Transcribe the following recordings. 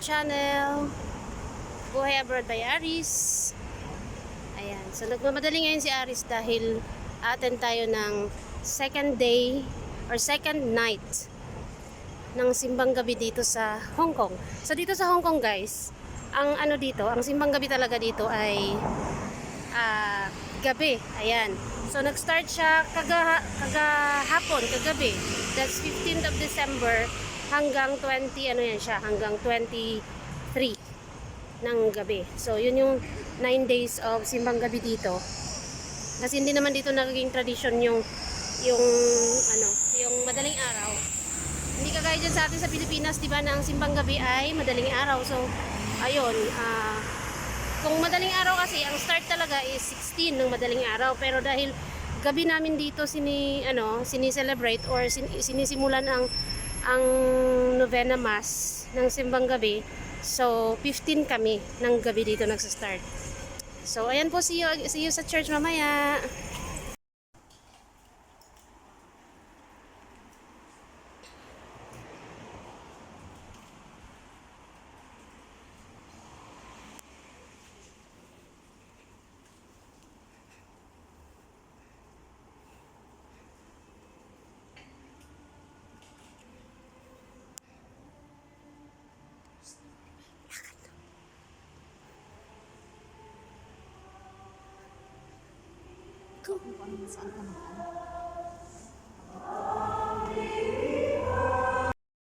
channel, Buhay Abroad by Aris. Ayan, so nagmamadali ngayon si Aris dahil attend tayo ng second day or second night ng simbang gabi dito sa Hong Kong. So dito sa Hong Kong guys, ang ano dito, ang simbang gabi talaga dito ay gabi. Ayan. So nag-start siya kagahapon, kagabi. That's 15th of December hanggang 20 ano yan siya, hanggang 23 ng gabi. So yun yung 9 days of simbang gabi dito. Kasi hindi naman dito naging tradition yung madaling araw. Hindi kagaya dyan sa atin sa Pilipinas, 'di ba, na ang simbang gabi ay madaling araw. So ayun, kung madaling araw kasi, ang start talaga is 16 ng madaling araw. Pero dahil gabi namin dito sini-celebrate or sinisimulan ang novena mass ng simbang gabi. So 15 kami ng gabi dito nagsa-start. So ayan po, see you sa church mamaya.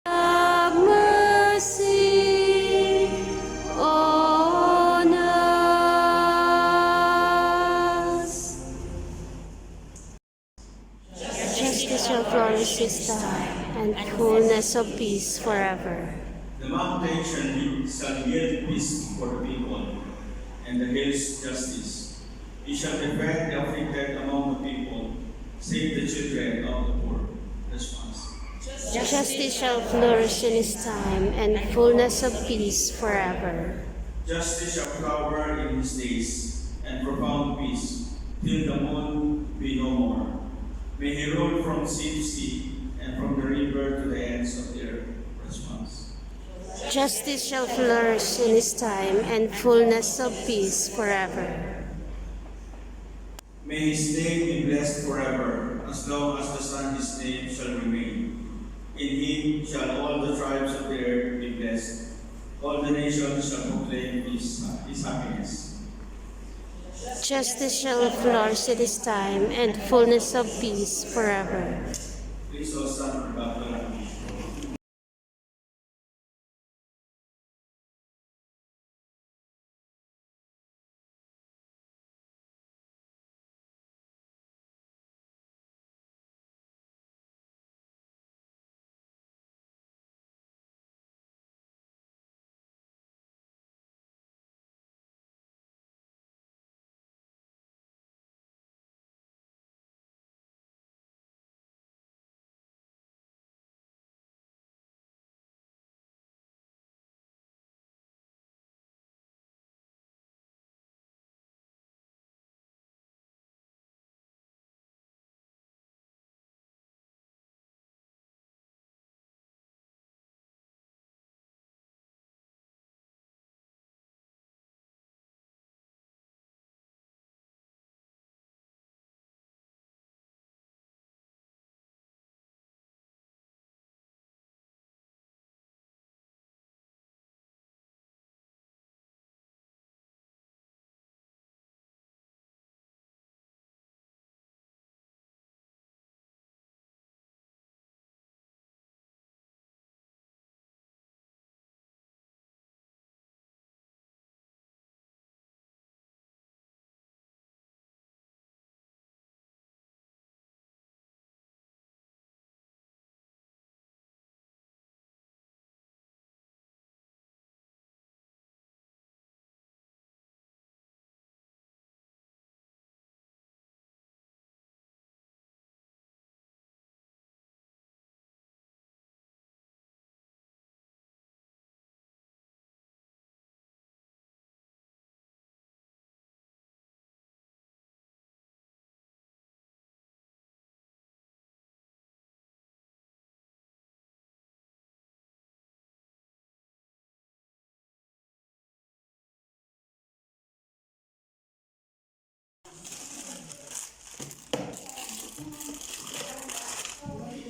Have mercy on us. Justice shall flourish this time, and fullness of peace forever. The mountain shall yield peace for the people, and the hills justice. He shall defend the afflicted among the people, save the children of the poor. Response. Justice shall flourish in his time, and fullness of peace forever. Justice shall flower in his days, and profound peace, till the moon be no more. May he rule from sea to sea, and from the river to the ends of the earth. Response. Justice shall flourish in his time, and fullness of peace forever. May his name be blessed forever, as long as the sun his name shall remain. In him shall all the tribes of the earth be blessed. All the nations shall proclaim his happiness. Justice shall flourish in his time, and fullness of peace forever. Please all stand for baptism.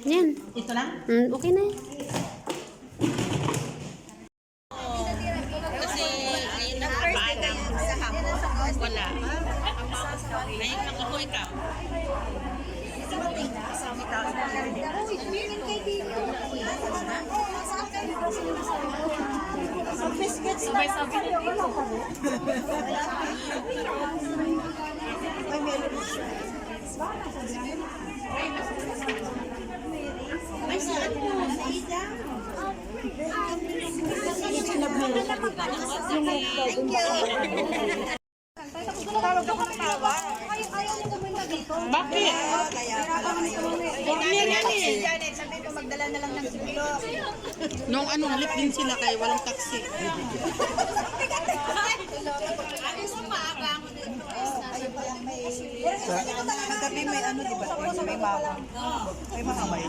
Yan. Ito lang? Okay na yan. Kasi ngayon na paalam sa hapon. Wala. Ngayon lang ako ikaw. Bakit? Janet, sabi ko magdala na lang ng sipilo. Nung ano, halip din sila kay walang taxi. Kagabi may ano, di ba? May mama. May mga may.